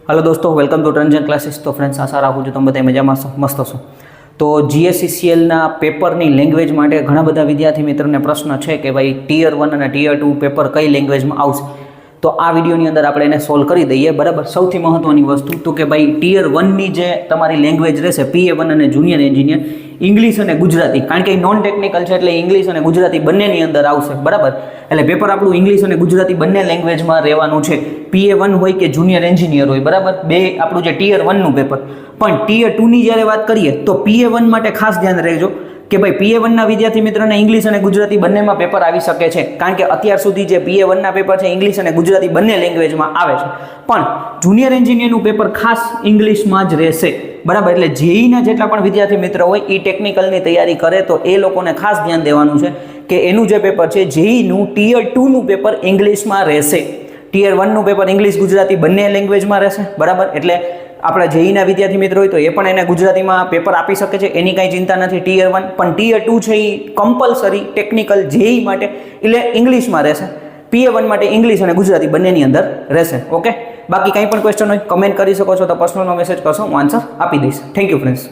Hello दोस्तों, welcome to ट्रंजन classes. तो friends, आशा રાખું છું તમે બધા મજામાં છો, મસ્ત છો। તો જીએસસીસીએલના પેપરની લેંગ્વેજ માટે ઘણા બધા વિદ્યાર્થી મિત્રોને પ્રશ્ન છે કે ભાઈ ટિયર 1 અને ટિયર 2 પેપર કઈ લેંગ્વેજમાં આવશે। તો આ વિડીયોની અંદર આપણે એને સોલ્વ કરી દઈએ, બરાબર। સૌથી મહત્વની વસ્તુ તો કે ભાઈ ટિયર 1ની જે તમારી લેંગ્વેજ રહેશે PA1 અને જુનિયર એન્જિનિયર, ઇંગ્લિશ અને ગુજરાતી, કારણ કે નોન ટેકનિકલ છે એટલે ઇંગ્લિશ અને ગુજરાતી બંનેની અંદર આવશે, બરાબર। એટલે પેપર આપણું ઇંગ્લિશ અને ગુજરાતી બંને લેંગ્વેજમાં રહેવાનું છે, PA1 હોય કે જુનિયર એન્જિનિયર હોય, બરાબર। બે આપણું જે ટિયર 1નું પેપર। પણ ટિયર 2ની જ્યારે વાત કરીએ તો PA1 માટે ખાસ ધ્યાન રહેજો કે ભાઈ PA1ના વિદ્યાર્થી મિત્રોને ઇંગ્લિશ અને ગુજરાતી બંનેમાં પેપર આવી શકે છે, કારણ કે અત્યાર સુધી જે PA1ના પેપર છે ઇંગ્લિશ અને ગુજરાતી બંને લેંગ્વેજમાં આવે છે, પણ જુનિયર એન્જિનિયરનું પેપર ખાસ ઇંગ્લિશમાં જ રહેશે, બરાબર। એટલે જેઈના જેટલા પણ વિદ્યાર્થી મિત્રો હોય એ ટેકનિકલની તૈયારી કરે તો એ લોકોને ખાસ ધ્યાન દેવાનું છે કે એનું જે પેપર છે જેઈનું ટિયર 2નું પેપર ઇંગ્લિશમાં રહેશે, ટિયર 1નું પેપર ઇંગ્લિશ ગુજરાતી બંને લેંગ્વેજમાં રહેશે, બરાબર। એટલે આપણા જેઈના વિદ્યાર્થી મિત્રો હોય તો એ પણ એને ગુજરાતીમાં પેપર આપી શકે છે, એની કાંઈ ચિંતા નથી ટિયર 1, પણ ટિયર 2 છે એ કમ્પલસરી ટેકનિકલ જેઈ માટે એટલે ઇંગ્લિશમાં રહેશે, PA1 માટે ઇંગ્લિશ અને ગુજરાતી બંનેની અંદર રહેશે, ઓકે। બાકી કંઈ પણ ક્વેશ્ચન હોય કમેન્ટ કરી શકો છો, તો પર્સનલનો મેસેજ કરશો, હું આન્સર આપી દઈશ। Thank you friends.